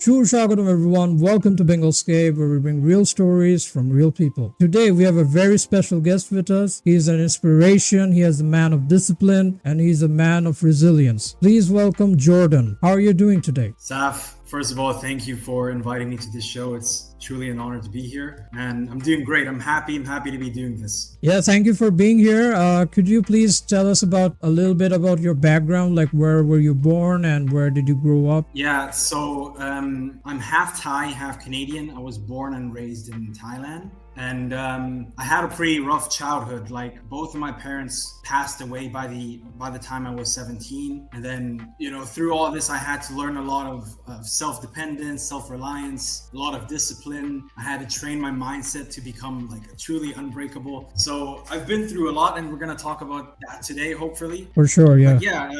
Shagaram everyone, welcome to Bengalscape where we bring real stories from real people. Today we have a very special guest with us. He is an inspiration, he is a man of discipline, and he's a man of resilience. Please welcome Jordan. How are you doing today? Saf, first of all, thank you for inviting me to this show. It's truly an honor to be here, and I'm doing great. I'm happy to be doing this. Yeah, thank you for being here. Could you please tell us about a little bit about your background, like where were you born and where did you grow up? Yeah, so I'm half Thai, half Canadian. I was born and raised in Thailand. And I had a pretty rough childhood. Like both of my parents passed away by the time I was 17. And then, through all this, I had to learn a lot of self-dependence, self-reliance, a lot of discipline. I had to train my mindset to become like truly unbreakable. So I've been through a lot, and we're going to talk about that today, hopefully. For sure, yeah. But yeah,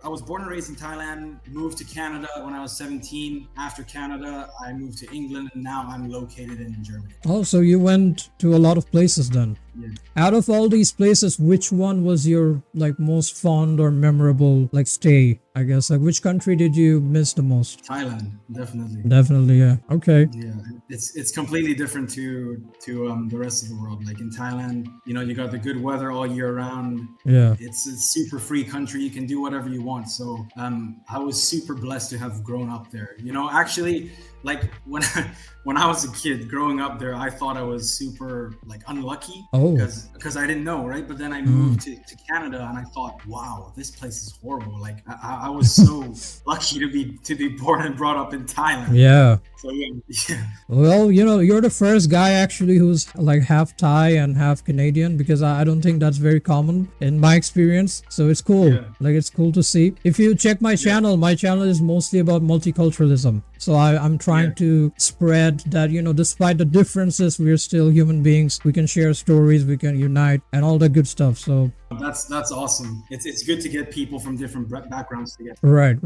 I was born and raised in Thailand, moved to Canada when I was 17. After Canada, I moved to England, and now I'm located in Germany. Oh, so you went to a lot of places then. Yeah. Out of all these places, which one was your most fond or memorable stay, I guess? Like which country did you miss the most? Thailand, definitely. Definitely, yeah. Okay. Yeah, it's completely different to the rest of the world. Like in Thailand, you got the good weather all year round. Yeah. It's a super free country. You can do whatever you want. So I was super blessed to have grown up there. Actually, like when I was a kid growing up there, I thought I was super unlucky. Oh. Because I didn't know, right? But then I moved to Canada, and I thought, wow, this place is horrible. Like I was so lucky to be born and brought up in Thailand. Yeah. So yeah. Well, you're the first guy actually who's half Thai and half Canadian, because I don't think that's very common in my experience. So it's cool. Yeah. It's cool to see. If you check my channel is mostly about multiculturalism. So I'm trying to spread that, despite the differences, we're still human beings. We can share stories, we can unite, and all that good stuff. So that's awesome. It's good to get people from different backgrounds together. Right.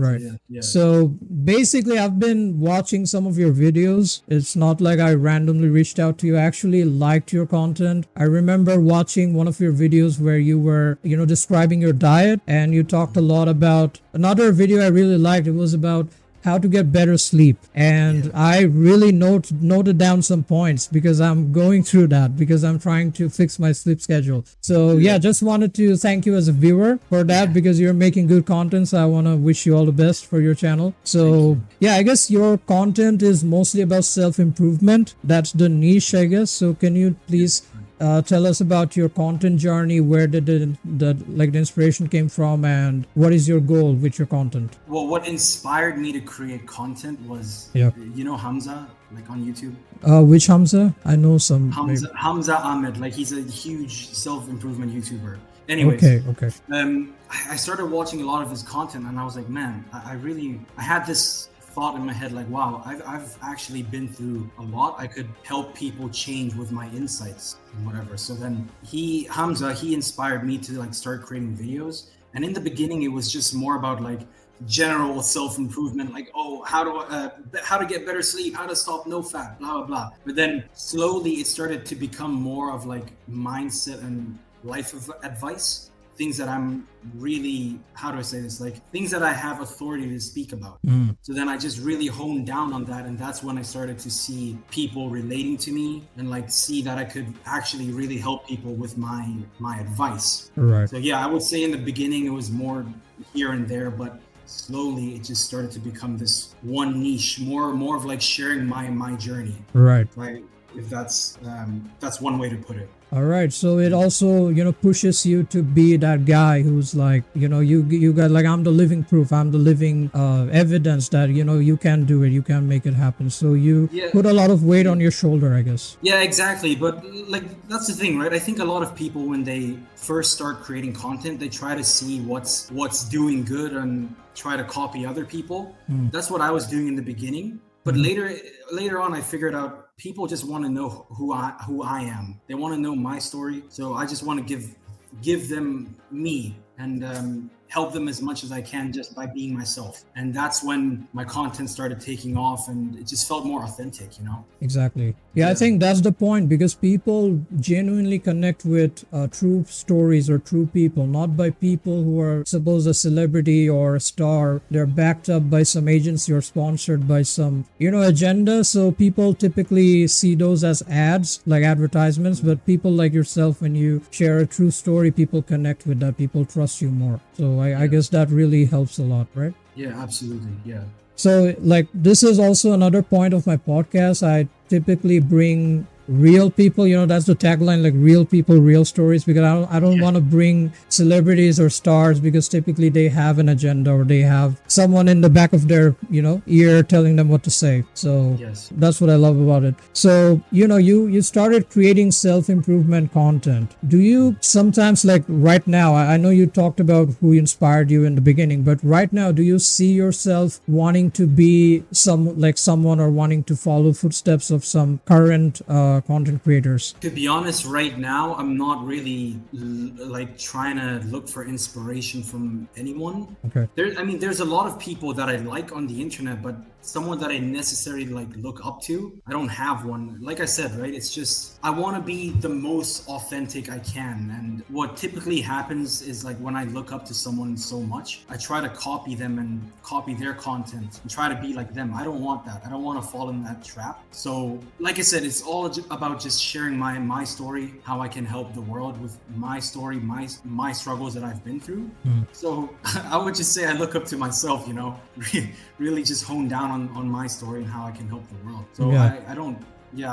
Yeah. So basically, I've been watching some of your videos. It's not like I randomly reached out to you. I actually liked your content. I remember watching one of your videos where you were, describing your diet, and you talked a lot about another video I really liked. It was about how to get better sleep, and I really noted down some points because I'm going through that, because I'm trying to fix my sleep schedule. So yeah, just wanted to thank you as a viewer for that, because you're making good content. So I want to wish you all the best for your channel. So yeah, I guess your content is mostly about self-improvement. That's the niche, I guess. So can you please tell us about your content journey? Where did the inspiration came from, and what is your goal with your content? Well, what inspired me to create content was, Hamza, on YouTube. Which Hamza? I know some. Hamza Ahmed, he's a huge self-improvement YouTuber. Anyways, okay. I started watching a lot of his content, and I was like, man, I had this thought in my head, wow, I've actually been through a lot. I could help people change with my insights and whatever. So then Hamza inspired me to start creating videos. And in the beginning, it was just more about general self-improvement, how to get better sleep, how to stop no fat, blah blah blah. But then slowly it started to become more of mindset and life advice. Things that I'm really, things that I have authority to speak about. So then I just really honed down on that, and that's when I started to see people relating to me and see that I could actually really help people with my advice. Right. So yeah, I would say in the beginning it was more here and there, but slowly it just started to become this one niche, more of sharing my journey. Right. If that's one way to put it. All right. So it also, pushes you to be that guy who's you got I'm the living proof. I'm the living evidence that, you can do it. You can make it happen. So you put a lot of weight on your shoulder, I guess. Yeah, exactly. But that's the thing, right? I think a lot of people, when they first start creating content, they try to see what's doing good and try to copy other people. That's what I was doing in the beginning. But later on, I figured out people just want to know who I am. They want to know my story. So I just want to give them me and help them as much as I can just by being myself. And that's when my content started taking off, and it just felt more authentic, you know? Exactly. Yeah, I think that's the point, because people genuinely connect with true stories or true people, not by people who are suppose a celebrity or a star. They're backed up by some agency or sponsored by some, agenda. So people typically see those as ads, like advertisements. But people like yourself, when you share a true story, people connect with that. People trust you more. So I guess that really helps a lot, right? Yeah, absolutely. Yeah. So, like, this is also another point of my podcast. I typically bring real people, that's the tagline, like real people, real stories, because I don't want to bring celebrities or stars, because typically they have an agenda or they have someone in the back of their, ear telling them what to say. So that's what I love about it. So, you started creating self-improvement content. Do you sometimes, like right now, I know you talked about who inspired you in the beginning, but right now, do you see yourself wanting to be someone or wanting to follow footsteps of some current content creators? To be honest, right now, I'm not really like trying to look for inspiration from anyone. Okay. There's a lot of people that I like on the internet, but someone that I necessarily look up to, I don't have one. Like I said, right? It's just, I want to be the most authentic I can. And what typically happens is, like, when I look up to someone so much, I try to copy them and copy their content and try to be like them. I don't want that. I don't want to fall in that trap. So, like I said, it's all about just sharing my story, how I can help the world with my story, my struggles that I've been through. So I would just say I look up to myself, really just hone down on my story and how I can help the world. So I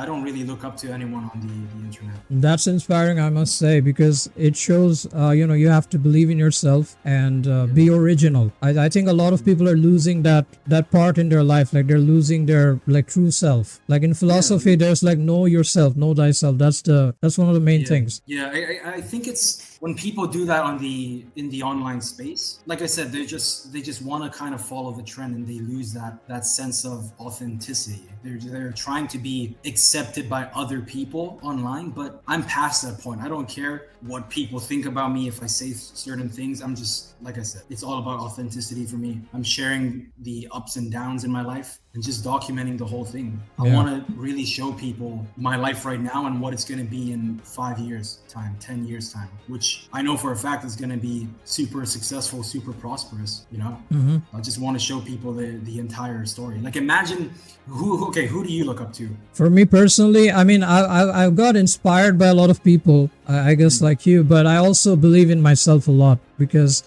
don't really look up to anyone on the internet. That's inspiring, I must say, because it shows, you have to believe in yourself and be original. I think a lot of people are losing that part in their life, like they're losing their true self. Like in philosophy, there's know yourself, know thyself. That's one of the main things. Yeah, I think it's when people do that in the online space, like I said, they just want to kind of follow the trend, and they lose that sense of authenticity. They're trying to be accepted by other people online, but I'm past that point. I don't care what people think about me if I say certain things. I'm just, like I said, it's all about authenticity for me. I'm sharing the ups and downs in my life and just documenting the whole thing. I want to really show people my life right now and what it's going to be in 5 years time, 10 years time, which I know for a fact is going to be super successful, super prosperous, I just want to show people the entire story. Like, imagine who do you look up to? For me personally, I got inspired by a lot of people, I guess like you, but I also believe in myself a lot, because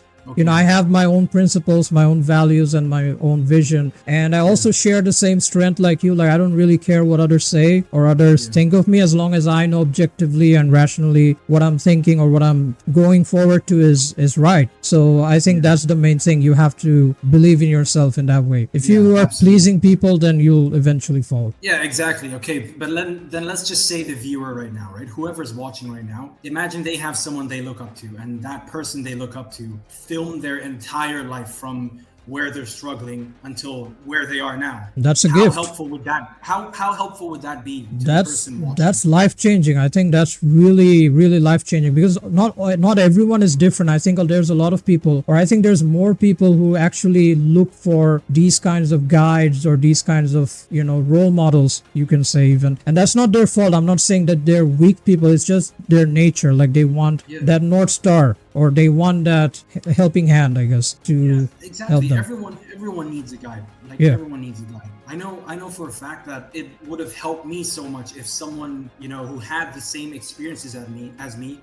I have my own principles, my own values, and my own vision. And I also share the same strength like you. Like, I don't really care what others say or others think of me, as long as I know objectively and rationally what I'm thinking or what I'm going forward to is right. So I think that's the main thing. You have to believe in yourself in that way. If you are pleasing people, then you'll eventually fall. Yeah, exactly. Okay, but then let's just say the viewer right now, right? Whoever's watching right now, imagine they have someone they look up to, and that person they look up to film their entire life from where they're struggling until where they are now. That's a gift. How helpful would that be to the person watching? That's life changing. I think that's really, really life changing, because not everyone is different. I think there's a lot of people, or I think there's more people who actually look for these kinds of guides or these kinds of role models, you can say, even. And that's not their fault. I'm not saying that they're weak people. It's just their nature. Like, they want that North Star, or they want that helping hand, I guess, to help them. Everyone needs a guide. Everyone needs a guide. I know for a fact that it would have helped me so much if someone, who had the same experiences as me,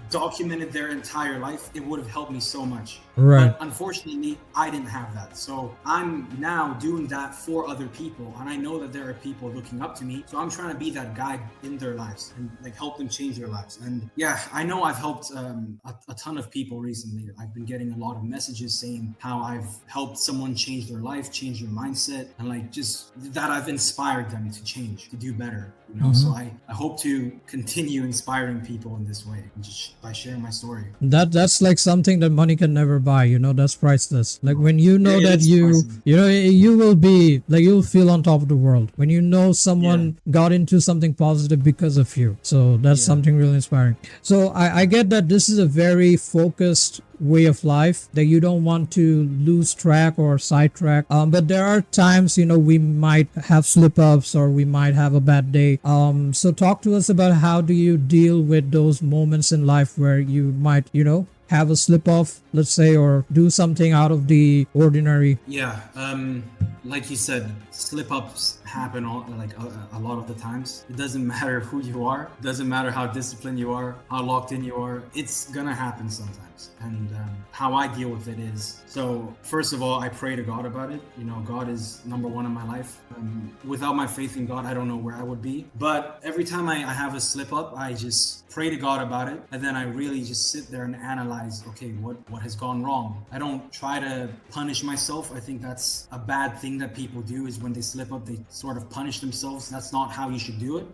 documented their entire life. It would have helped me so much. Right. But unfortunately, I didn't have that. So I'm now doing that for other people, and I know that there are people looking up to me. So I'm trying to be that guide in their lives and help them change their lives. And I know I've helped a ton of people recently. I've been getting a lot of messages saying how I've helped someone change their life, change their mindset, and just that I've inspired them to change, to do better. So I hope to continue inspiring people in this way, just by sharing my story. That's like something that money can never buy. That's priceless. Like, when you know that you will be like, you'll feel on top of the world when someone got into something positive because of you. So that's something really inspiring. So I get that this is a very very focused way of life that you don't want to lose track or sidetrack. But there are times, we might have slip ups or we might have a bad day. So talk to us about how do you deal with those moments in life where you might, have a slip off, let's say, or do something out of the ordinary. Yeah, like you said, slip ups happen a lot of the times. It doesn't matter who you are, it doesn't matter how disciplined you are, how locked in you are. It's gonna happen sometimes. And how I deal with it is, so first of all, I pray to God about it. God is number one in my life. Without my faith in God, I don't know where I would be. But every time I have a slip up, I just pray to God about it, and then I really just sit there and analyze, okay, what has gone wrong. I don't try to punish myself. I think that's a bad thing that people do, is when they slip up, they sort of punish themselves. That's not how you should do it.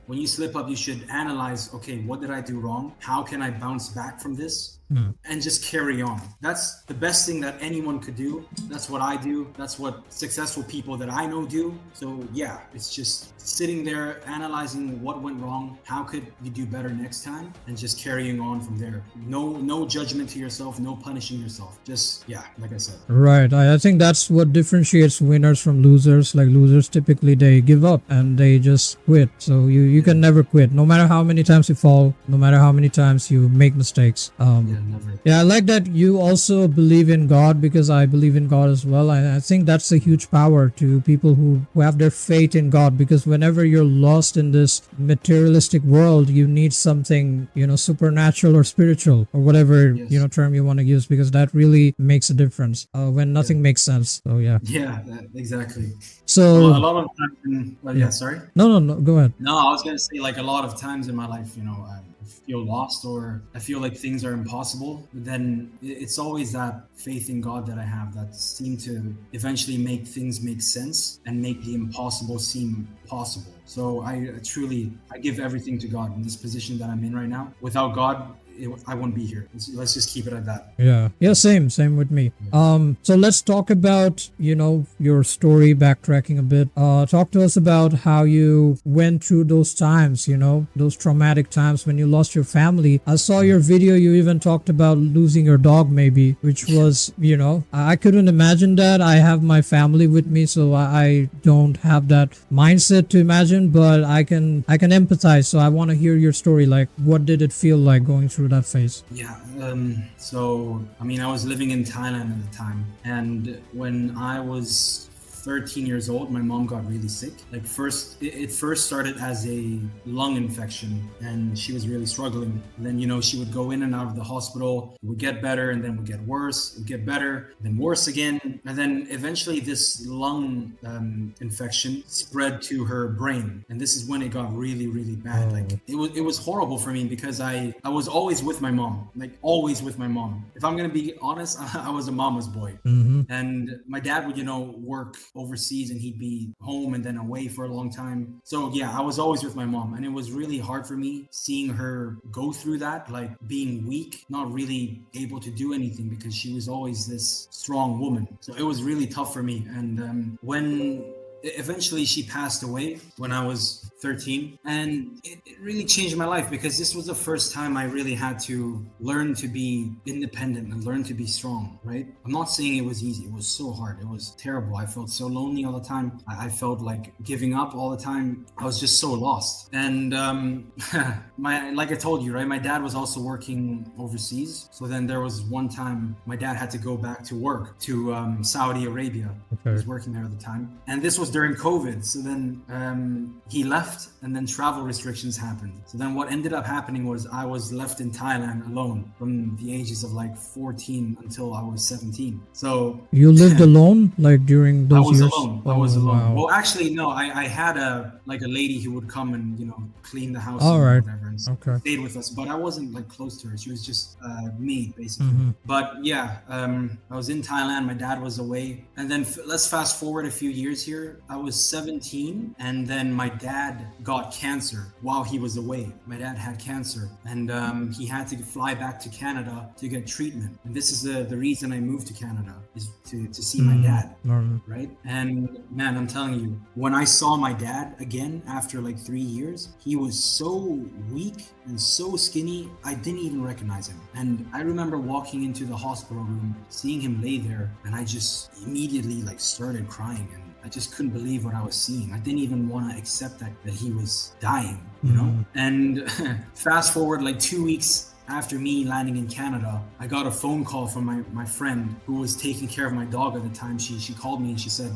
When you slip up, you should analyze, okay, what did I do wrong? How can I bounce back from this? And just carry on. That's the best thing that anyone could do. That's what I do. That's what successful people that I know do. So yeah, it's just sitting there analyzing what went wrong, how could you do better next time, and just carrying on from there. No judgment to yourself, no punishing yourself. Just, yeah, like I said. Right. I think that's what differentiates winners from losers. Like losers, typically they give up and they just quit. So you can never quit, no matter how many times you fall, no matter how many times you make mistakes. Never. Yeah, I like that you also believe in God, because I believe in God as well. I think that's a huge power to people who have their faith in God, because whenever you're lost in this materialistic world, you need something, supernatural or spiritual or whatever, term you want to use, because that really makes a difference when nothing makes sense. So yeah. Yeah, exactly. So a lot of times, sorry. No, go ahead. No, I was gonna say, like, a lot of times in my life, I feel lost, or I feel like things are impossible. But then it's always that faith in God that I have that seem to eventually make things make sense and make the impossible seem possible. So I give everything to God in this position that I'm in right now. Without God, I won't be here. Let's just keep it at that. Yeah, same with me. So let's talk about your story, backtracking a bit. Talk to us about how you went through those times, those traumatic times when you lost your family. I saw your video, you even talked about losing your dog, maybe, which was, I couldn't imagine that. I have my family with me, so I don't have that mindset to imagine, but I can empathize. So I want to hear your story. Like, what did it feel like going through that phase? Yeah, so I was living in Thailand at the time, and when I was 13 years old, my mom got really sick. Like it first started as a lung infection, and she was really struggling. And then, she would go in and out of the hospital. It would get better, and then would get worse. It would get better, then worse again. And then eventually this lung infection spread to her brain. And this is when it got really, really bad. Like it was horrible for me, because I was always with my mom, like always with my mom. If I'm going to be honest, I was a mama's boy. And my dad would, work overseas, and he'd be home and then away for a long time. So yeah, I was always with my mom, and it was really hard for me seeing her go through that, like being weak, not really able to do anything, because she was always this strong woman. So it was really tough for me. And when eventually she passed away when I was 13, and it really changed my life, because this was the first time I really had to learn to be independent and learn to be strong, right? I'm not saying it was easy. It was so hard. It was terrible. I felt so lonely all the time. I felt like giving up all the time. I was just so lost. And like I told you, right, my dad was also working overseas. So then there was one time my dad had to go back to work to Saudi Arabia. Okay. He was working there at the time, and this was during COVID. So then he left, and then travel restrictions happened. So then what ended up happening was I was left in Thailand alone from the ages of like 14 until I was 17. So you lived alone, like during those years? I was alone. Wow. Well, actually, no, I had a lady who would come and, clean the house or whatever, and stayed with us, but I wasn't like close to her. She was just me, basically. But yeah, I was in Thailand. My dad was away. And then let's fast forward a few years here. I was 17, and then my dad got cancer while he was away. My dad had cancer, and he had to fly back to Canada to get treatment. And this is the reason I moved to Canada, is to see my dad, right? And man, I'm telling you, when I saw my dad again after like 3 years, he was so weak and so skinny, I didn't even recognize him. And I remember walking into the hospital room, seeing him lay there, and I just immediately like started crying, and I just couldn't believe what I was seeing. I didn't even want to accept that he was dying, you know? And fast forward like 2 weeks after me landing in Canada, I got a phone call from my friend who was taking care of my dog at the time. She called me and she said,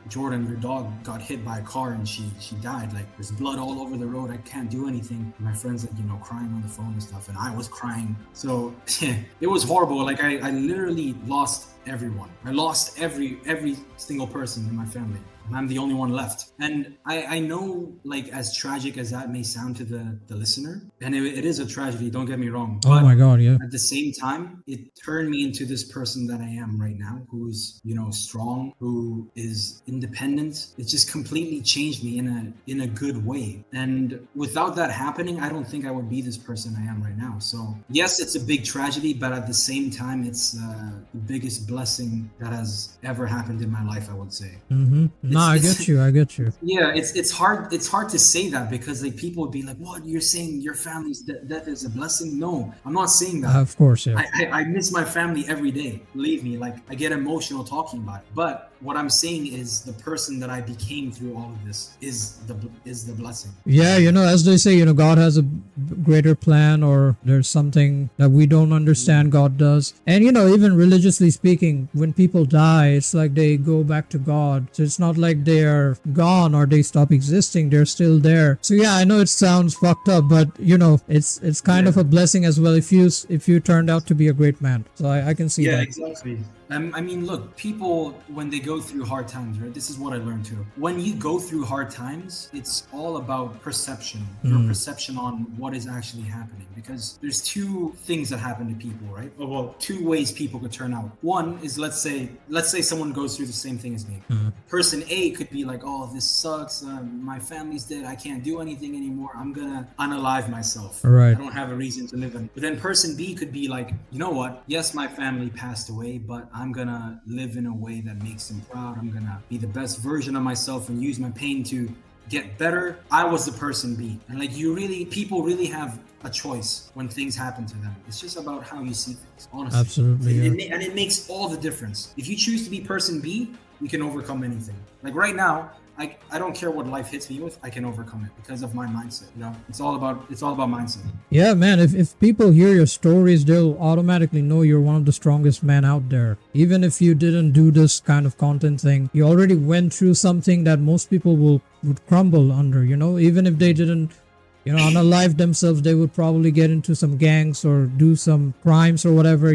Jordan, your dog got hit by a car and she died. Like, there's blood all over the road. I can't do anything. And my friend's like, crying on the phone and stuff. And I was crying. So it was horrible. Like I literally lost everyone. I lost every single person in my family. I'm the only one left. And I know, like, as tragic as that may sound to the listener, and it is a tragedy, don't get me wrong. Oh my God, yeah. At the same time, it turned me into this person that I am right now, who's, strong, who is independent. It just completely changed me in a good way. And without that happening, I don't think I would be this person I am right now. So yes, it's a big tragedy, but at the same time, it's the biggest blessing that has ever happened in my life, I would say. No, I get you. Yeah, it's hard to say that, because like people would be like, what, you're saying your family's death is a blessing? No, I'm not saying that. Of course, yeah. I miss my family every day. Believe me, like I get emotional talking about it. But what I'm saying is the person that I became through all of this is the blessing. Yeah, as they say, God has a greater plan, or there's something that we don't understand God does. And even religiously speaking, when people die, it's like they go back to God. So it's not like they're gone or they stop existing. They're still there. So yeah, I know it sounds fucked up, but it's kind of a blessing as well if you turned out to be a great man. So I can see that. Yeah, exactly. I mean, look, people, when they go through hard times, right? This is what I learned too. When you go through hard times, it's all about perception, your perception on what is actually happening. Because there's two things that happen to people, right? Well, two ways people could turn out. One is, let's say someone goes through the same thing as me. Person A could be like, oh, this sucks. My family's dead. I can't do anything anymore. I'm gonna unalive myself. Right. I don't have a reason to live in. But then person B could be like, you know what? Yes, my family passed away, but I'm gonna live in a way that makes them proud. I'm gonna be the best version of myself and use my pain to get better. I was the person B. And like people really have a choice when things happen to them. It's just about how you see things, honestly. Absolutely. And it makes all the difference. If you choose to be person B, you can overcome anything. Like right now, I don't care what life hits me with, I can overcome it because of my mindset. It's all about mindset. Yeah, man, if people hear your stories, they'll automatically know you're one of the strongest men out there. Even if you didn't do this kind of content thing, you already went through something that most people would crumble under, even if they didn't unalive themselves, they would probably get into some gangs or do some crimes or whatever,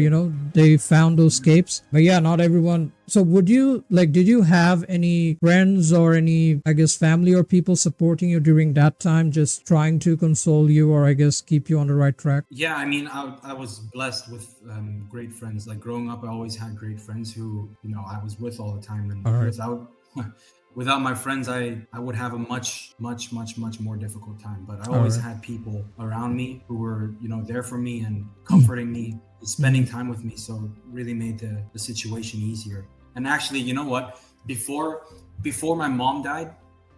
they found those escapes. But yeah, not everyone. So did you have any friends or any, I guess, family or people supporting you during that time, just trying to console you or I guess keep you on the right track? Yeah, I mean, I was blessed with great friends. Like growing up, I always had great friends who, I was with all the time. And without my friends, I would have a much more difficult time. But I always had people around me who were, there for me and comforting me, spending time with me. So it really made the situation easier. And actually, you know what? Before my mom died,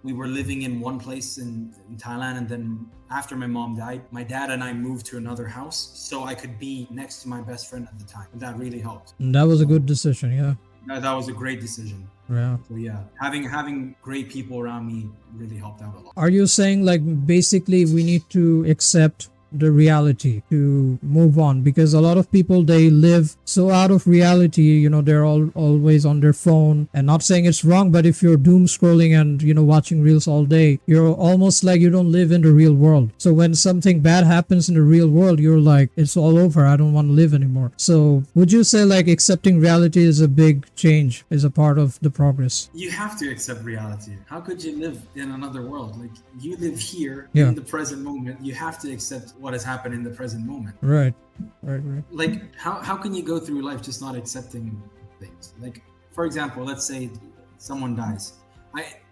we were living in one place in Thailand. And then after my mom died, my dad and I moved to another house so I could be next to my best friend at the time. And that really helped. And that was a good decision, yeah. That was a great decision. Yeah. So yeah, having great people around me really helped out a lot. Are you saying like basically we need to accept the reality to move on? Because a lot of people, they live so out of reality, they're always on their phone. And not saying it's wrong, but if you're doom scrolling and watching reels all day, you're almost like you don't live in the real world. So when something bad happens in the real world, you're like, it's all over, I don't want to live anymore. So would you say like accepting reality is a big change, is a part of the progress? You have to accept reality. How could you live in another world? Like you live here in the present moment. You have to accept what has happened in the present moment. Right. Like how can you go through life just not accepting things? Like for example, let's say someone dies.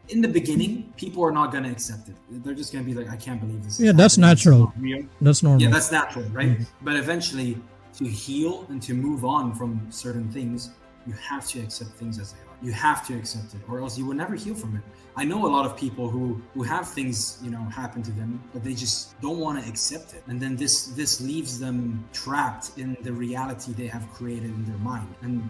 in the beginning, people are not going to accept it. They're just going to be like, I can't believe this. Yeah, that's happening. This is natural. not real. That's normal. Yeah, that's natural, right? But eventually, to heal and to move on from certain things, you have to accept things as they are. You have to accept it, or else you will never heal from it. I know a lot of people who have things, happen to them, but they just don't want to accept it, and then this leaves them trapped in the reality they have created in their mind, and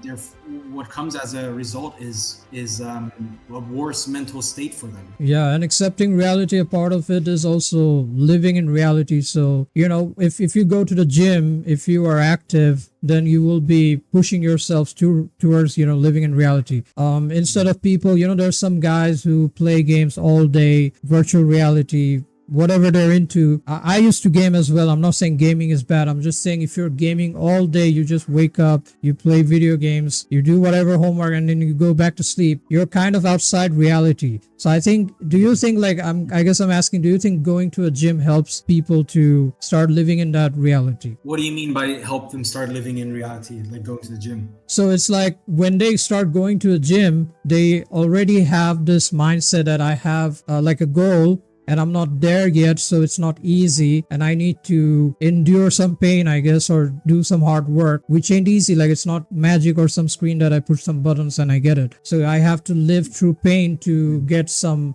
what comes as a result is a worse mental state for them. Yeah, and accepting reality, a part of it is also living in reality. So, if you go to the gym, if you are active, then you will be pushing yourselves towards, living in reality. Instead of people, there's some guys who play games all day, virtual reality, whatever they're into. I used to game as well. I'm not saying gaming is bad. I'm just saying if you're gaming all day, you just wake up, you play video games, you do whatever homework, and then you go back to sleep. You're kind of outside reality. So do you think I guess I'm asking, do you think going to a gym helps people to start living in that reality? What do you mean by help them start living in reality, like going to the gym? So it's like when they start going to a gym, they already have this mindset that I have like a goal, and I'm not there yet, so it's not easy, and I need to endure some pain, I guess, or do some hard work, which ain't easy. Like, it's not magic or some screen that I push some buttons and I get it. So I have to live through pain to get something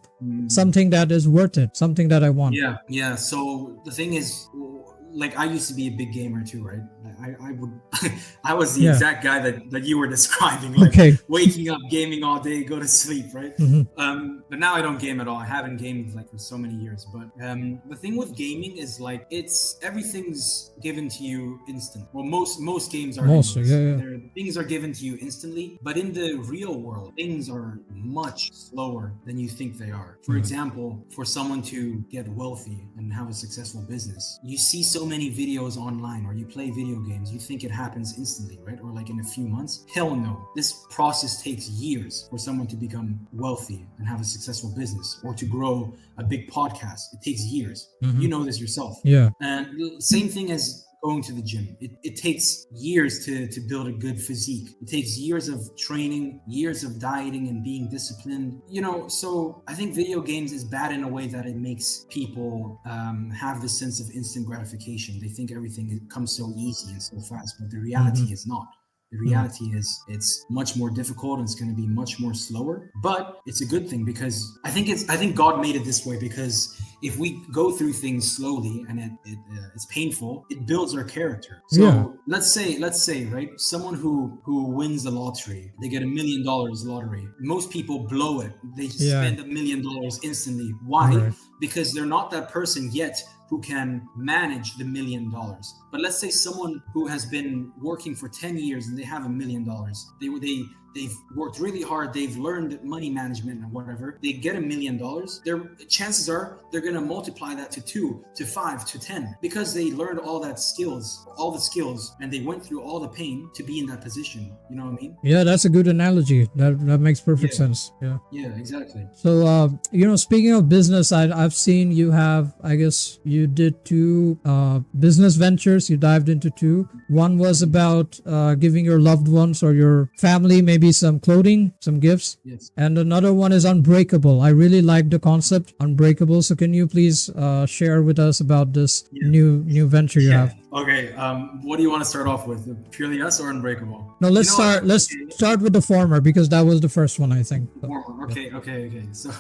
that is worth it, something that I want. Yeah. So the thing is, like, I used to be a big gamer too, right? I was the exact guy that you were describing, like waking up, gaming all day, go to sleep, right? But now I don't game at all. I haven't gamed like for so many years. But the thing with gaming is like everything's given to you instant. Well, most games are. Things are given to you instantly, but in the real world, things are much slower than you think they are. For example, for someone to get wealthy and have a successful business, you see so many videos online, or you play video games, you think it happens instantly, right? Or like in a few months. Hell no. This process takes years for someone to become wealthy and have a successful business, or to grow a big podcast. It takes years. You know this yourself. Yeah. And same thing as going to the gym. It takes years to build a good physique. It takes years of training, years of dieting and being disciplined. So I think video games is bad in a way that it makes people have this sense of instant gratification. They think everything comes so easy and so fast, but the reality is not. The reality is it's much more difficult, and it's going to be much more slower, but it's a good thing, because I think God made it this way, because if we go through things slowly and it's painful, it builds our character. So let's say, right, someone who wins the lottery, they get $1 million lottery. Most people blow it. They just spend $1 million instantly. Why? Right. Because they're not that person yet who can manage the $1 million. But let's say someone who has been working for 10 years and they have $1 million. They've worked really hard. They've learned money management and whatever. They get $1 million. Their chances are they're going to multiply that to 2, to 5, to 10, because they learned all the skills, and they went through all the pain to be in that position. You know what I mean? Yeah, that's a good analogy. That makes perfect sense. Yeah, exactly. So, speaking of business, I've seen you have, I guess you did 2 business ventures. You dived into 2. One was about giving your loved ones or your family maybe some clothing, some gifts. Yes. And another one is Unbreakable. I really like the concept, Unbreakable. So can you please share with us about this new venture you have? Okay. What do you want to start off with? Purely Us or Unbreakable? No, let's start with the former, because that was the first one, I think. Former. Okay. So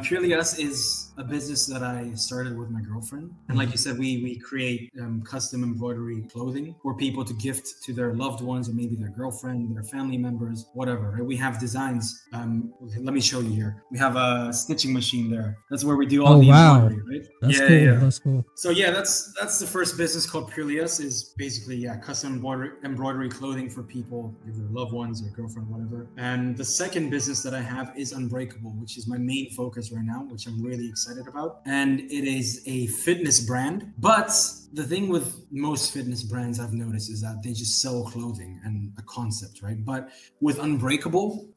Purely Us is a business that I started with my girlfriend. And like you said, we create custom embroidery clothing for people to gift to their loved ones, or maybe their girlfriend, their family members, whatever. Right? We have designs. Let me show you here. We have a stitching machine there. That's where we do all the embroidery, right? That's cool. That's cool. So that's the first business called Purely Us. Is basically custom embroidery clothing for people, either loved ones or girlfriend, whatever. And the second business that I have is Unbreakable, which is my main focus right now, which I'm really excited about. And it is a fitness brand, but the thing with most fitness brands I've noticed is that they just sell clothing and a concept, right? But with Unbreakable,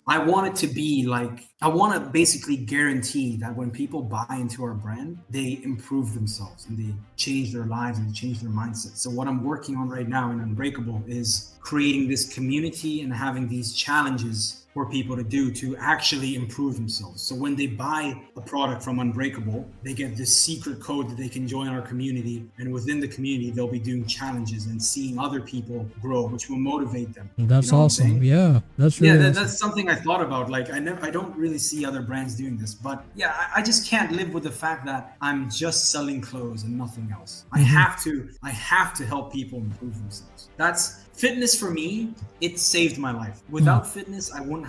I want it to be like, I want to basically guarantee that when people buy into our brand, they improve themselves and they change their lives and they change their mindset. So what I'm working on right now in Unbreakable is creating this community and having these challenges for people to do to actually improve themselves. So when they buy a product from Unbreakable, they get this secret code that they can join our community, and within the community they'll be doing challenges and seeing other people grow, which will motivate them. That's You know what I'm awesome. saying? Yeah, that's Yeah, really awesome. that's something I thought about. Like I don't really see other brands doing this, but yeah, I just can't live with the fact that I'm just selling clothes and nothing else. I have to help people improve themselves. That's fitness for me. It saved my life. Without fitness, I wouldn't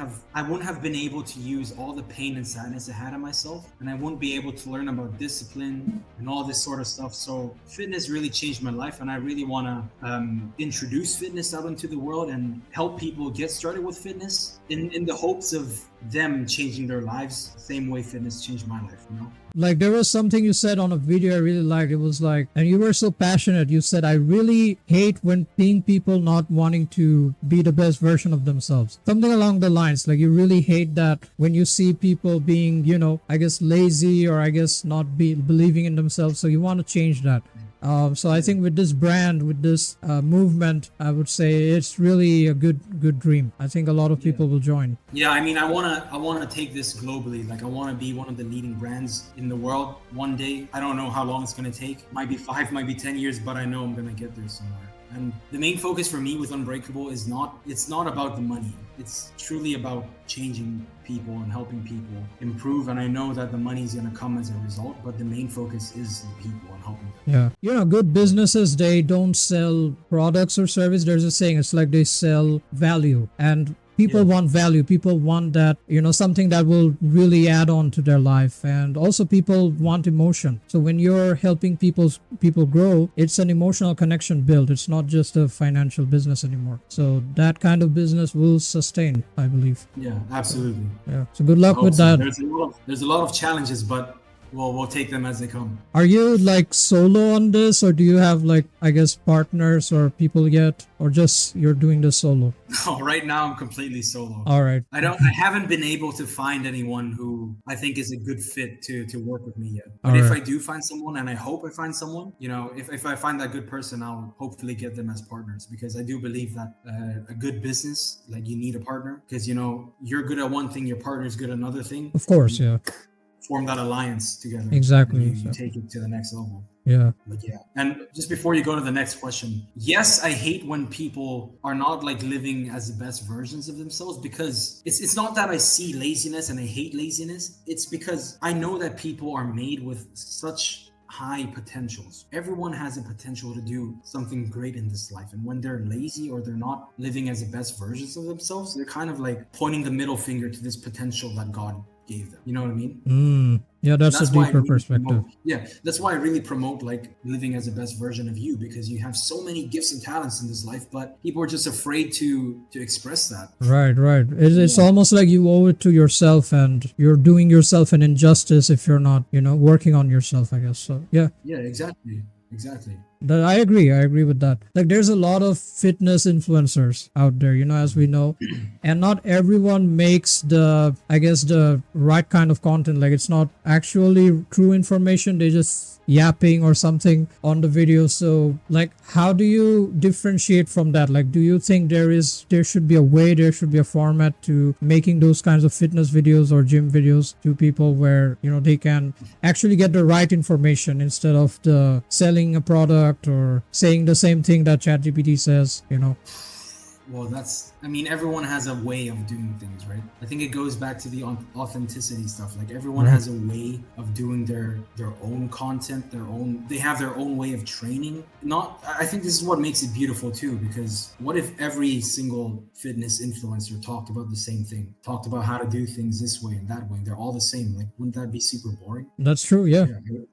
have been able to use all the pain and sadness I had in myself, and I wouldn't be able to learn about discipline and all this sort of stuff. So fitness really changed my life, and I really want to introduce fitness out into the world and help people get started with fitness in the hopes of them changing their lives the same way fitness changed my life, you know? Like there was something you said on a video I really liked. It was like, and you were so passionate. You said, I really hate when seeing people not wanting to be the best version of themselves. Something along the lines, like you really hate that when you see people being, I guess lazy, or I guess not believing in themselves. So you want to change that. So I think with this brand, with this movement, I would say it's really a good dream. I think a lot of people will join. Yeah, I mean, I wanna take this globally. Like, I wanna be one of the leading brands in the world one day. I don't know how long it's gonna take. Might be 5, might be 10 years, but I know I'm gonna get there somewhere. And the main focus for me with Unbreakable it's not about the money. It's truly about changing people and helping people improve. And I know that the money is going to come as a result, but the main focus is the people and helping them. Yeah. Good businesses, they don't sell products or service. There's a saying, it's like they sell value. And people want value. People want that, something that will really add on to their life. And also people want emotion. So when you're helping people grow, it's an emotional connection built. It's not just a financial business anymore. So that kind of business will sustain, I believe. Yeah, absolutely. Yeah. So good luck with that. There's a lot of challenges, but we'll take them as they come. Are you like solo on this, or do you have like, I guess, partners or people yet, or just you're doing this solo? No, right now I'm completely solo. All right. I haven't been able to find anyone who I think is a good fit to work with me yet. But if I do find someone, and I hope I find someone, if I find that good person, I'll hopefully get them as partners, because I do believe that a good business, like, you need a partner, because you're good at one thing, your partner's good at another thing. Of course, yeah. Form that alliance together. Exactly. You take it to the next level. Yeah. But yeah. And just before you go to the next question, yes, I hate when people are not like living as the best versions of themselves, because it's not that I see laziness and I hate laziness. It's because I know that people are made with such high potentials. Everyone has a potential to do something great in this life. And when they're lazy or they're not living as the best versions of themselves, they're kind of like pointing the middle finger to this potential that God gave them. You know what I mean? Yeah, that's a deeper perspective. That's why I really promote like living as the best version of you, because you have so many gifts and talents in this life, but people are just afraid to express that. Right. It's almost like you owe it to yourself, and you're doing yourself an injustice if you're not, working on yourself, I guess. So yeah. Yeah, exactly. I agree with that. Like, there's a lot of fitness influencers out there, as we know, and not everyone makes the right kind of content. Like, it's not actually true information. They just yapping or something on the video. So like, how do you differentiate from that? Like, do you think there should be a format to making those kinds of fitness videos or gym videos to people where they can actually get the right information instead of the selling a product or saying the same thing that ChatGPT says? Well, everyone has a way of doing things, right? I think it goes back to the authenticity stuff. Like, everyone has a way of doing their own content, they have their own way of training. I think this is what makes it beautiful too, because what if every single fitness influencer talked about the same thing, talked about how to do things this way and that way? They're all the same. Like, wouldn't that be super boring? That's true. Yeah,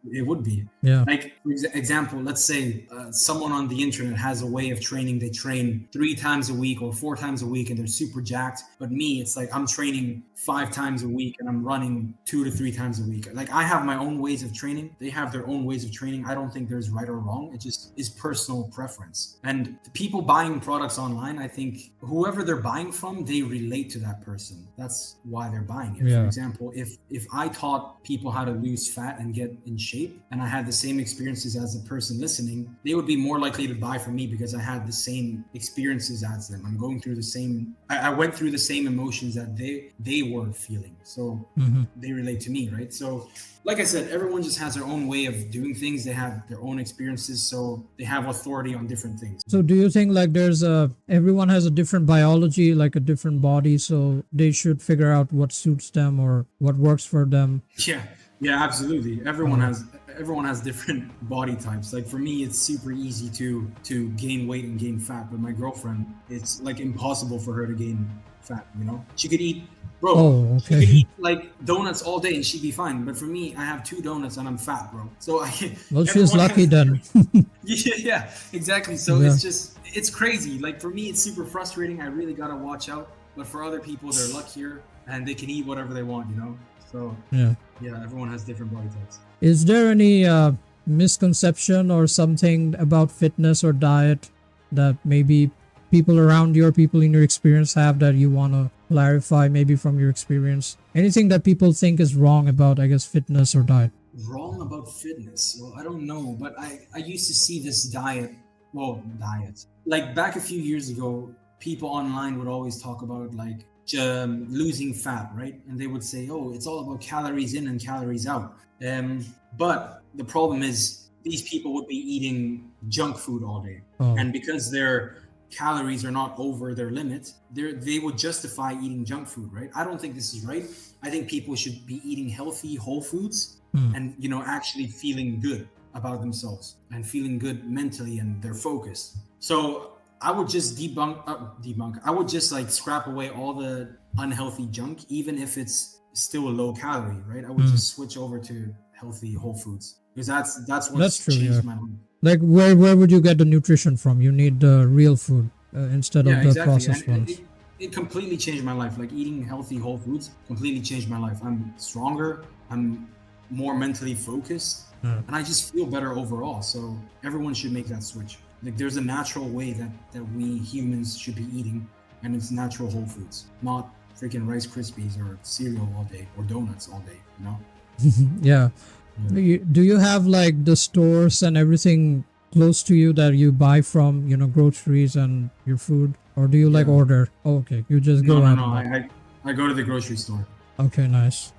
it would be. Yeah. Like, for example, let's say someone on the internet has a way of training. They train 3 times a week or 4 times a week and they're super jacked. But me, it's like I'm training 5 times a week and I'm running 2 to 3 times a week. Like, I have my own ways of training. They have their own ways of training. I don't think there's right or wrong. It just is personal preference. And the people buying products online, I think whoever they're buying from, they relate to that person. That's why they're buying it. Yeah. For example, if I taught people how to lose fat and get in shape, and I had the same experiences as the person listening, they would be more likely to buy from me because I had the same experiences as them. I'm going through the same. I went through the same emotions that they were feeling. So they relate to me, right? So, like I said, everyone just has their own way of doing things. They have their own experiences, so they have authority on different things. So do you think like everyone has a different biology, like a different body, so they should figure out what suits them or what works for them? Yeah, yeah, absolutely. Everyone has different body types. Like for me, it's super easy to gain weight and gain fat, but my girlfriend, it's like impossible for her to gain fat. You know, she could eat, bro. Oh, She could okay. eat like donuts all day and she'd be fine. But for me, I have 2 donuts and I'm fat, bro. So Well, she's everyone lucky has then. yeah, exactly. So Yeah. it's crazy. Like for me, it's super frustrating. I really gotta watch out. But for other people, they're luckier and they can eat whatever they want. You know. So Yeah. yeah, everyone has different body types. Is there any misconception or something about fitness or diet that maybe people around you or people in your experience have that you want to clarify, maybe from your experience? Anything that people think is wrong about, I guess, fitness or diet? Wrong about fitness? Well, I don't know, but I used to see this diet. Like back a few years ago, people online would always talk about like losing fat, right? And they would say, oh, it's all about calories in and calories out. But the problem is these people would be eating junk food all day. Oh. And because their calories are not over their limit, they would justify eating junk food, right? I don't think this is right. I think people should be eating healthy whole foods and, you know, actually feeling good about themselves and feeling good mentally and their focus. So I would just debunk. I would just like scrap away all the unhealthy junk, even if it's still a low calorie, right? I would just switch over to healthy whole foods because that's what's true, changed yeah. my life. Like where would you get the nutrition from? You need the real food instead of Yeah, the exactly. processed And ones. it completely changed my life. Like eating healthy whole foods completely changed my life. I'm stronger. I'm more mentally focused, and I just feel better overall. So everyone should make that switch. Like there's a natural way that we humans should be eating, and it's natural whole foods, not freaking Rice Krispies or cereal all day or donuts all day. You know? Yeah. Do you have like the stores and everything close to you that you buy from, you know, groceries and your food? Or do you like Yeah. order? Oh, okay. You just go No, out. no, no. and buy. I go to the grocery store. Okay, nice.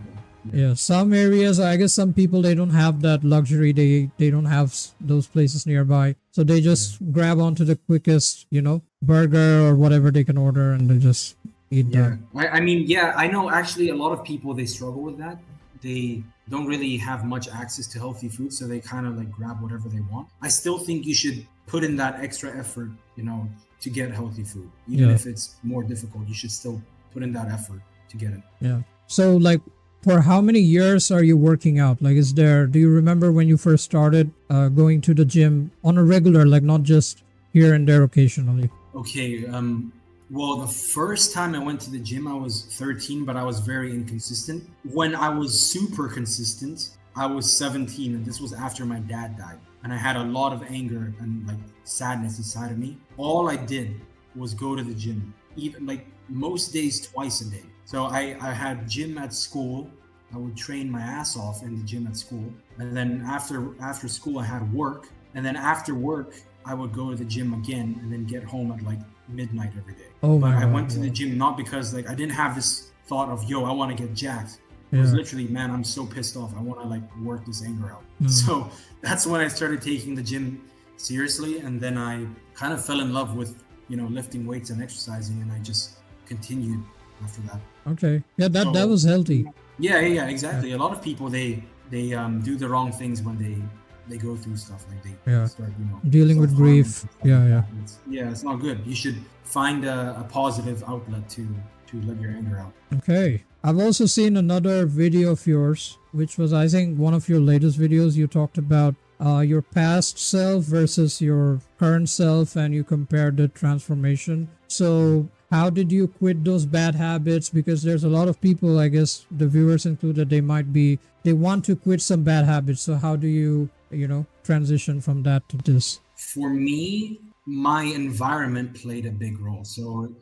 Yeah, some areas, I guess some people, they don't have that luxury. They don't have those places nearby. So they just grab onto the quickest, you know, burger or whatever they can order and they just eat Yeah, that. I mean, yeah, I know actually a lot of people they struggle with that. They don't really have much access to healthy food, so they kind of like grab whatever they want. I still think you should put in that extra effort, you know, to get healthy food. Even Yeah. if it's more difficult, you should still put in that effort to get it. Yeah. So like for how many years are you working out? Like do you remember when you first started going to the gym on a regular, like not just here and there occasionally? Okay, well, the first time I went to the gym, I was 13, but I was very inconsistent. When I was super consistent, I was 17, and this was after my dad died. And I had a lot of anger and like sadness inside of me. All I did was go to the gym, even like most days, twice a day. So I had gym at school. I would train my ass off in the gym at school. And then after school, I had work. And then after work, I would go to the gym again and then get home at like midnight every day. Oh But my I God, went to the wow. gym not because like I didn't have this thought of, yo, I want to get jacked. It was Yeah. literally, man, I'm so pissed off. I want to like work this anger out. So that's when I started taking the gym seriously. And then I kind of fell in love with, you know, lifting weights and exercising. And I just continued after that. Okay. Yeah, that So- was healthy. Yeah, exactly. A lot of people, they do the wrong things when they go through stuff like they Yeah. start, you know, Dealing with self-harming grief. and stuff Yeah, like yeah. that. It's not good. You should find a positive outlet to let your anger out. Okay. I've also seen another video of yours, which was, I think, one of your latest videos. You talked about your past self versus your current self, and you compared the transformation. So, how did you quit those bad habits? Because there's a lot of people, I guess, the viewers included, they want to quit some bad habits. So, how do you, you know, transition from that to this? For me, my environment played a big role. So,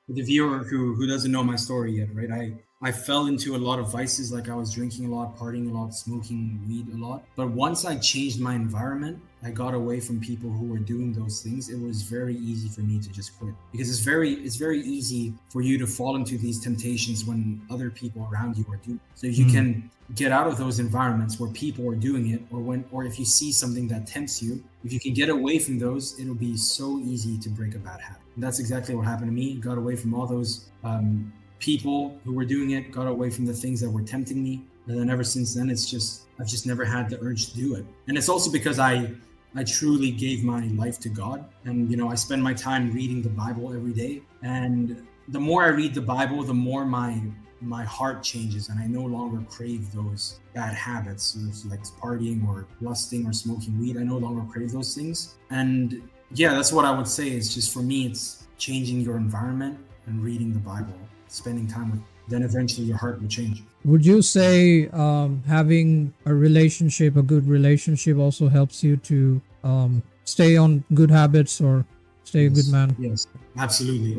the viewer who doesn't know my story yet, right? I fell into a lot of vices, like I was drinking a lot, partying a lot, smoking weed a lot. But once I changed my environment, I got away from people who were doing those things. It was very easy for me to just quit, because it's very easy for you to fall into these temptations when other people around you are doing. So if you can get out of those environments where people are doing it, or if you see something that tempts you, if you can get away from those, it'll be so easy to break a bad habit. And that's exactly what happened to me. Got away from all those people who were doing it, got away from the things that were tempting me. And then ever since then, I've just never had the urge to do it. And it's also because I truly gave my life to God. And, I spend my time reading the Bible every day. And the more I read the Bible, the more my heart changes, and I no longer crave those bad habits, like partying or lusting or smoking weed. I no longer crave those things. And yeah, that's what I would say. Is just, for me, it's changing your environment and reading the Bible, spending time with, then eventually your heart will change. Would you say having a good relationship also helps you to stay on good habits or stay a good man? Yes, absolutely.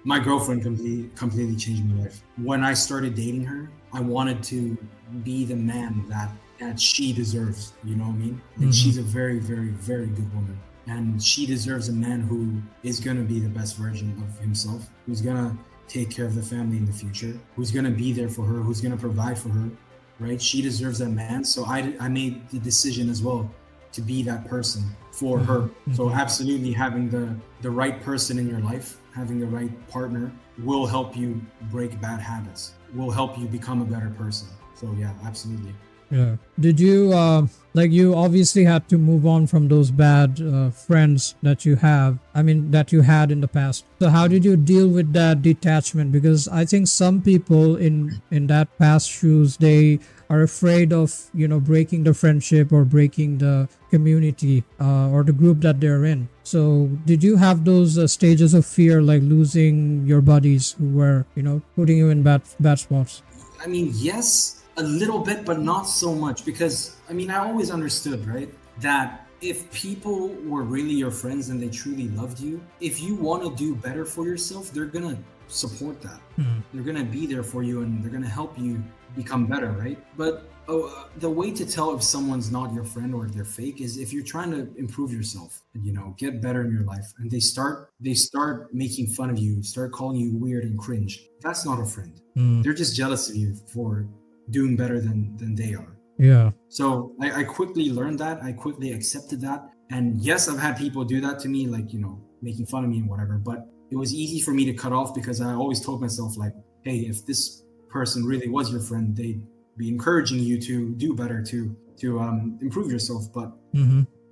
My girlfriend completely changed my life. When I started dating her, I wanted to be the man that she deserves. You know what I mean? Like, she's a very, very, very good woman. And she deserves a man who is going to be the best version of himself, who's going to take care of the family in the future, who's going to be there for her, who's going to provide for her, right? She deserves that man. So I made the decision as well to be that person for her. So absolutely, having the right person in your life, having the right partner, will help you break bad habits, will help you become a better person. So yeah, absolutely. Yeah. Did you you obviously had to move on from those bad friends that you had in the past. So how did you deal with that detachment? Because I think some people in that past shoes, they are afraid of, breaking the friendship or breaking the community or the group that they're in. So did you have those stages of fear, like losing your buddies who were, putting you in bad spots? I mean, yes, a little bit, but not so much, because I always understood, right, that if people were really your friends and they truly loved you, if you want to do better for yourself, they're gonna support that. They're gonna be there for you, and they're gonna help you become better, right? But the way to tell if someone's not your friend or if they're fake is if you're trying to improve yourself, get better in your life, and they start making fun of you, start calling you weird and cringe. That's not a friend. They're just jealous of you for doing better than they are. Yeah. So I quickly learned that. I quickly accepted that. And yes, I've had people do that to me, like, making fun of me and whatever, but it was easy for me to cut off, because I always told myself, like, hey, if this person really was your friend, they'd be encouraging you to do better, to improve yourself. But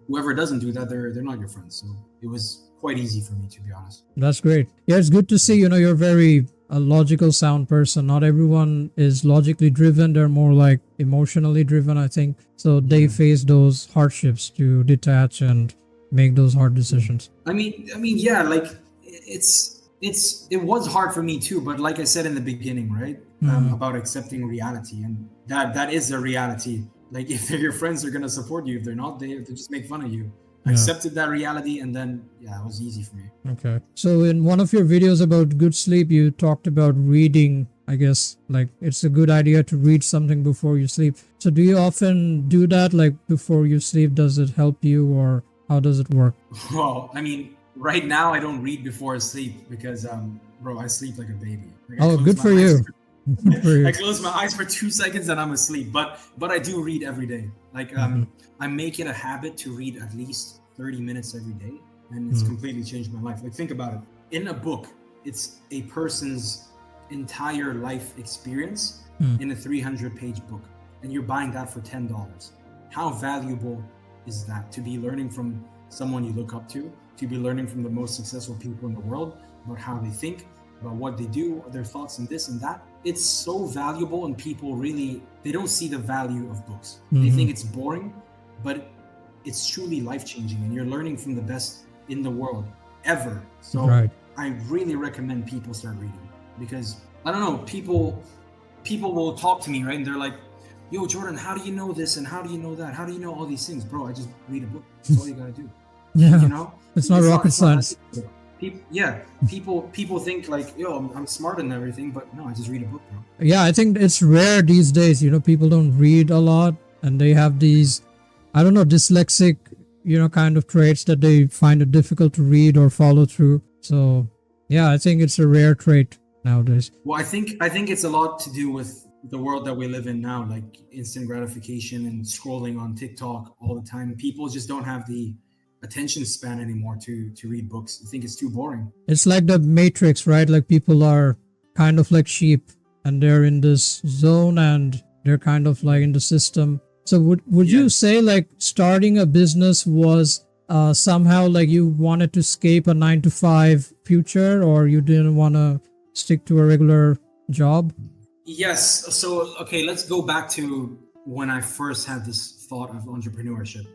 whoever doesn't do that, they're not your friend. So it was quite easy for me, to be honest. That's great. Yeah, it's good to see, you're very a logical sound person. Not everyone is logically driven. They're more like emotionally driven, I think. So they face those hardships to detach and make those hard decisions. I mean, yeah, like it was hard for me too, but like I said in the beginning, right? About accepting reality, and that is a reality. Like, if they're your friends, they're gonna support you. If they're not, they just make fun of you. I accepted that reality, and then it was easy for me. Okay. So in one of your videos about good sleep, you talked about reading. I guess, like, it's a good idea to read something before you sleep. So do you often do that, like, before you sleep? Does it help you, or how does it work? Well, right now I don't read before I sleep, because bro, I sleep like a baby. Like, good for you. I close my eyes for 2 seconds and I'm asleep. But I do read every day. Like, I make it a habit to read at least 30 minutes every day, and it's completely changed my life. Like, think about it. In a book, it's a person's entire life experience in a 300-page book, and you're buying that for $10. How valuable is that, to be learning from someone you look up to be learning from the most successful people in the world about how they think, about what they do, their thoughts, and this and that? It's so valuable, and people really, they don't see the value of books. They think it's boring, but it's truly life-changing, and you're learning from the best in the world ever. So I really recommend people start reading, because I don't know, people will talk to me, right? And they're like, yo, Jordan, how do you know this? And how do you know that? How do you know all these things? Bro, I just read a book. That's all you gotta do. Yeah. It's not rocket science. people think like, yo, I'm smart and everything, but no, I just read a book, bro. Yeah, I think it's rare these days. People don't read a lot, and they have these, I don't know, dyslexic, kind of traits that they find it difficult to read or follow through. So, yeah, I think it's a rare trait nowadays. Well, I think it's a lot to do with the world that we live in now, like instant gratification and scrolling on TikTok all the time. People just don't have the attention span anymore to read books. I think it's too boring. It's like the Matrix, right? Like people are kind of like sheep, and they're in this zone, and they're kind of like in the system. So would you say like starting a business was somehow like you wanted to escape a 9 to 5 future, or you didn't want to stick to a regular job? Yes. So, okay, let's go back to when I first had this thought of entrepreneurship.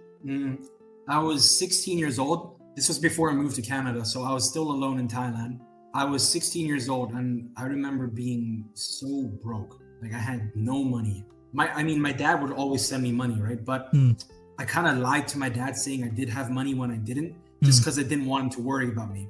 I was 16 years old. This was before I moved to Canada, so I was still alone in Thailand. I was 16 years old, and I remember being so broke. Like I had no money. My dad would always send me money, right? But I kind of lied to my dad saying I did have money when I didn't, just because I didn't want him to worry about me.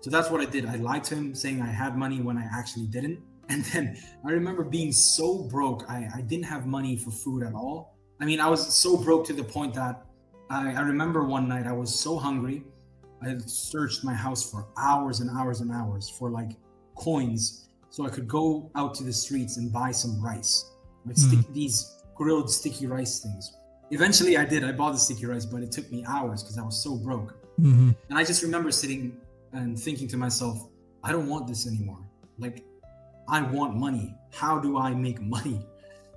So that's what I did. I lied to him saying I had money when I actually didn't. And then I remember being so broke. I didn't have money for food at all. I mean, I was so broke to the point that I remember one night I was so hungry. I searched my house for hours and hours and hours for like coins so I could go out to the streets and buy some rice. Like these grilled sticky rice things. Eventually I did. I bought the sticky rice, but it took me hours because I was so broke. And I just remember sitting and thinking to myself, I don't want this anymore. Like, I want money. How do I make money?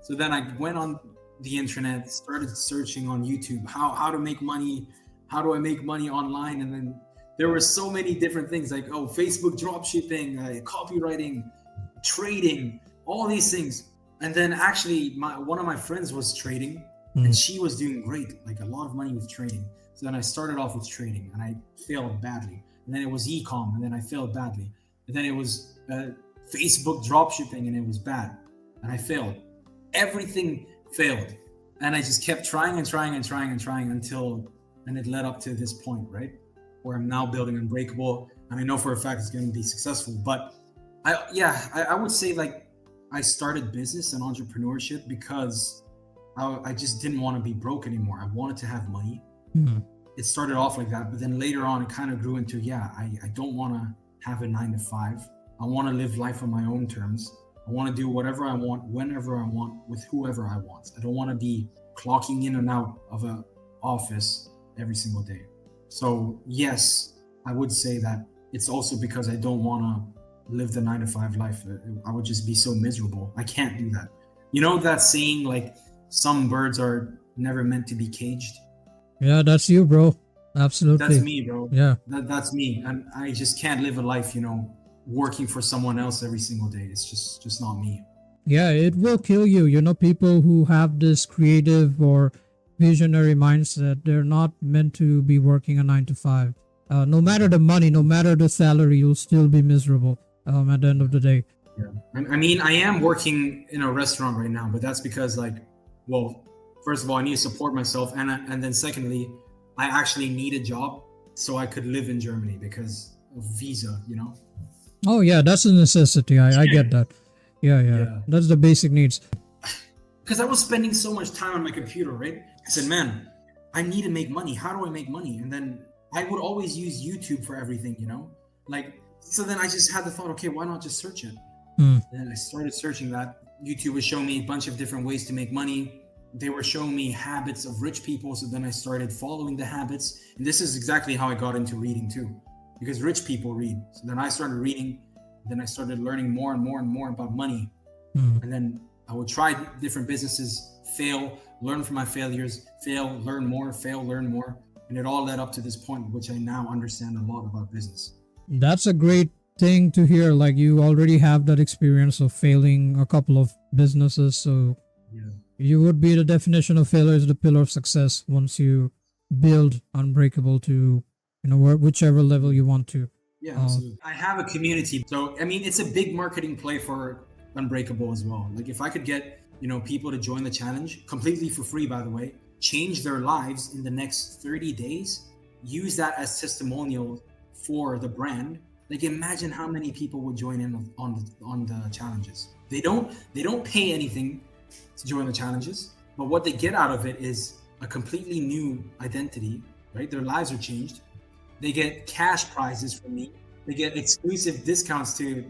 So then I went on the internet, started searching on YouTube, how to make money. How do I make money online? And then there were so many different things like, Facebook dropshipping, copywriting, trading, all these things. And then actually one of my friends was trading and she was doing great, like a lot of money with trading. So then I started off with trading and I failed badly. And then it was e-com and then I failed badly. And then it was Facebook dropshipping and it was bad. And I failed. Everything failed. And I just kept trying and it led up to this point, right? Where I'm now building Unbreakable. And I know for a fact it's going to be successful. But I would say like I started business and entrepreneurship because I just didn't want to be broke anymore. I wanted to have money. It started off like that, but then later on it kind of grew into, I don't want to have a 9 to 5. I want to live life on my own terms. I want to do whatever I want, whenever I want, with whoever I want. I don't want to be clocking in and out of an office every single day. So yes, I would say that it's also because I don't want to live the 9 to 5 life. I would just be so miserable. I can't do that. You know that saying like some birds are never meant to be caged? Yeah, that's you, bro. Absolutely. That's me, bro. Yeah. That's me. And I just can't live a life, working for someone else every single day. It's just not me. Yeah, it will kill you. People who have this creative or visionary mindset, they're not meant to be working a 9 to 5. No matter the money, no matter the salary, you'll still be miserable at the end of the day. Yeah. I mean, I am working in a restaurant right now, but that's because first of all, I need to support myself. And then secondly, I actually need a job so I could live in Germany because of visa, Oh yeah, that's a necessity. I get that. Yeah. That's the basic needs. Because I was spending so much time on my computer, right? I said, man, I need to make money. How do I make money? And then I would always use YouTube for everything, So then I just had the thought, okay, why not just search it? And I started searching that. YouTube was showing me a bunch of different ways to make money. They were showing me habits of rich people. So then I started following the habits. And this is exactly how I got into reading too. Because rich people read. So then I started reading. Then I started learning more and more and more about money. And then I would try different businesses, fail, learn from my failures, fail, learn more, fail, learn more. And it all led up to this point, which I now understand a lot about business. That's a great thing to hear. Like you already have that experience of failing a couple of businesses. So you would be the definition of failure is the pillar of success once you build Unbreakable to whichever level you want to. Yeah, absolutely. I have a community. So, I mean, it's a big marketing play for Unbreakable as well. Like if I could get, people to join the challenge completely for free, by the way, change their lives in the next 30 days, use that as testimonial for the brand, like imagine how many people would join in on the challenges. They don't pay anything to join the challenges, but what they get out of it is a completely new identity, right? Their lives are changed. They get cash prizes from me. They get exclusive discounts to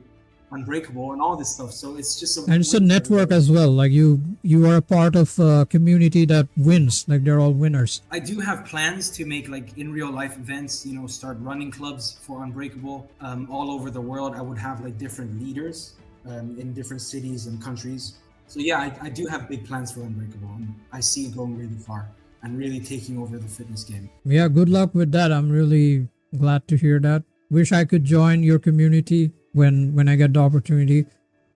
Unbreakable and all this stuff. So it's just a And it's a win for network everybody. as well. Like you are a part of a community that wins. Like they're all winners. I do have plans to make like in real life events, start running clubs for Unbreakable all over the world. I would have like different leaders in different cities and countries. So yeah, I do have big plans for Unbreakable, and I see it going really far and really taking over the fitness game. Yeah, good luck with that. I'm really glad to hear that. Wish I could join your community when I get the opportunity.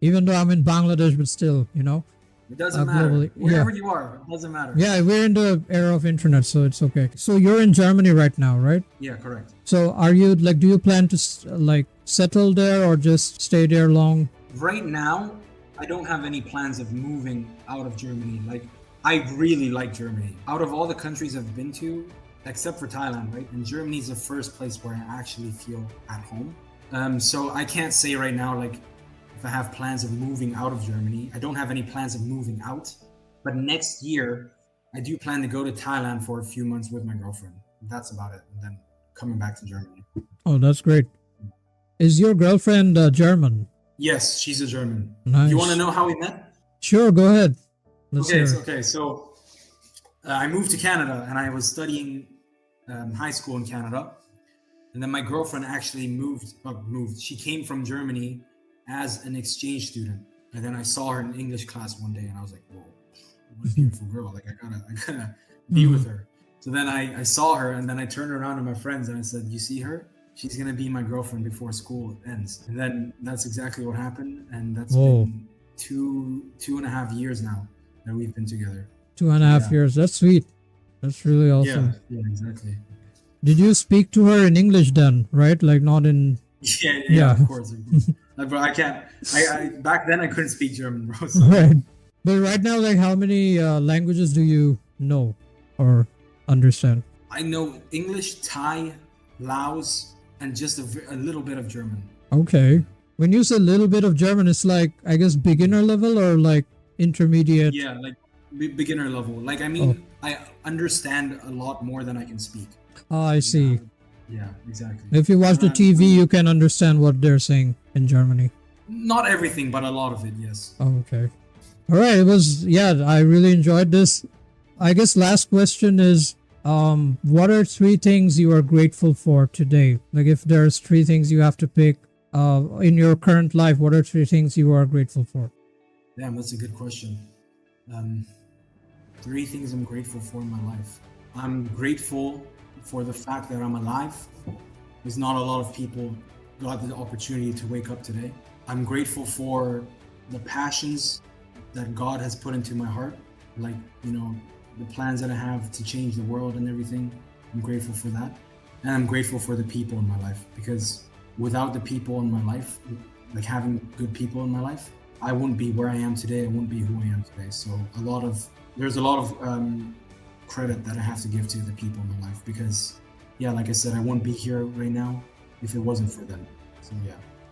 Even though I'm in Bangladesh, but still, It doesn't matter. globally, Wherever you are, it doesn't matter. Yeah, we're in the era of internet, so it's okay. So you're in Germany right now, right? Yeah, correct. So are you like, do you plan to like settle there or just stay there long? Right now, I don't have any plans of moving out of Germany. Like, I really like Germany. Out of all the countries I've been to, except for Thailand, right? And Germany is the first place where I actually feel at home. So I can't say right now, like, if I have plans of moving out of Germany. I don't have any plans of moving out. But next year, I do plan to go to Thailand for a few months with my girlfriend. That's about it. And then coming back to Germany. Oh, that's great. Is your girlfriend German? Yes, she's a German. Nice. You want to know how we met? Sure, go ahead. Let's hear it. Okay. So I moved to Canada and I was studying high school in Canada. And then my girlfriend actually moved. She came from Germany as an exchange student. And then I saw her in English class one day and I was like, whoa, what a beautiful girl. Like I gotta be with her. So then I saw her and then I turned around to my friends and I said, you see her? She's gonna be my girlfriend before school ends. And then that's exactly what happened. And that's been two and a half years now that we've been together. 2.5 years. That's sweet. That's really awesome. Yeah, exactly. Did you speak to her in English then, right? Like not in... Yeah, of course. Like, bro, I can't. I back then I couldn't speak German, bro. So. Right. But right now, like how many languages do you know or understand? I know English, Thai, Laos, and just a little bit of German. Okay. When you say little bit of German, it's like, I guess, beginner level or like intermediate? Yeah, like beginner level. Like, I mean, I understand a lot more than I can speak. Oh, I see. Yeah, exactly. If you watch the TV, you can understand what they're saying in Germany. Not everything, but a lot of it, yes. Oh, okay. All right. It was, I really enjoyed this. I guess last question is, what are 3 things you are grateful for today? Like if there's 3 things you have to pick in your current life, what are 3 things you are grateful for? Damn, that's a good question. 3 things I'm grateful for in my life. I'm grateful for the fact that I'm alive. There's not a lot of people got the opportunity to wake up today. I'm grateful for the passions that God has put into my heart, like, the plans that I have to change the world and everything. I'm grateful for that. And I'm grateful for the people in my life, because without the people in my life, like having good people in my life, I wouldn't be where I am today. I wouldn't be who I am today. So there's a lot of credit that I have to give to the people in my life, because like I said, I wouldn't be here right now if it wasn't for them. So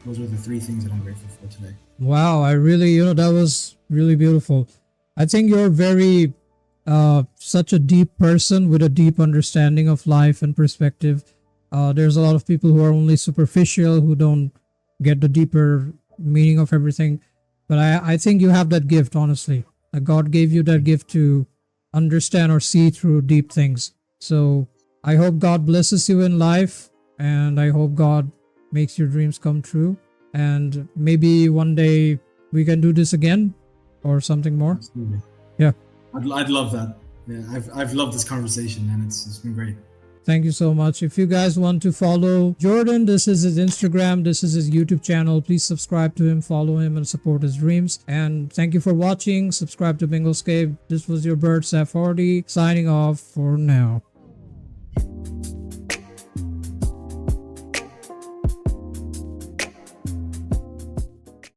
those are the 3 things that I'm grateful for today. Wow, I really, that was really beautiful. I think you're very such a deep person with a deep understanding of life and perspective. There's a lot of people who are only superficial, who don't get the deeper meaning of everything. But I think you have that gift, honestly. God gave you that gift to understand or see through deep things. So I hope God blesses you in life, and I hope God makes your dreams come true. And maybe one day we can do this again or something more. Absolutely. Yeah. I'd love that. Yeah, I've loved this conversation, and it's been great. Thank you so much. If you guys want to follow Jordan, this is his Instagram, this is his YouTube channel. Please subscribe to him, follow him, and support his dreams. And thank you for watching. Subscribe to Bengals Cave. This was your bird, Saf Hardy, signing off for now.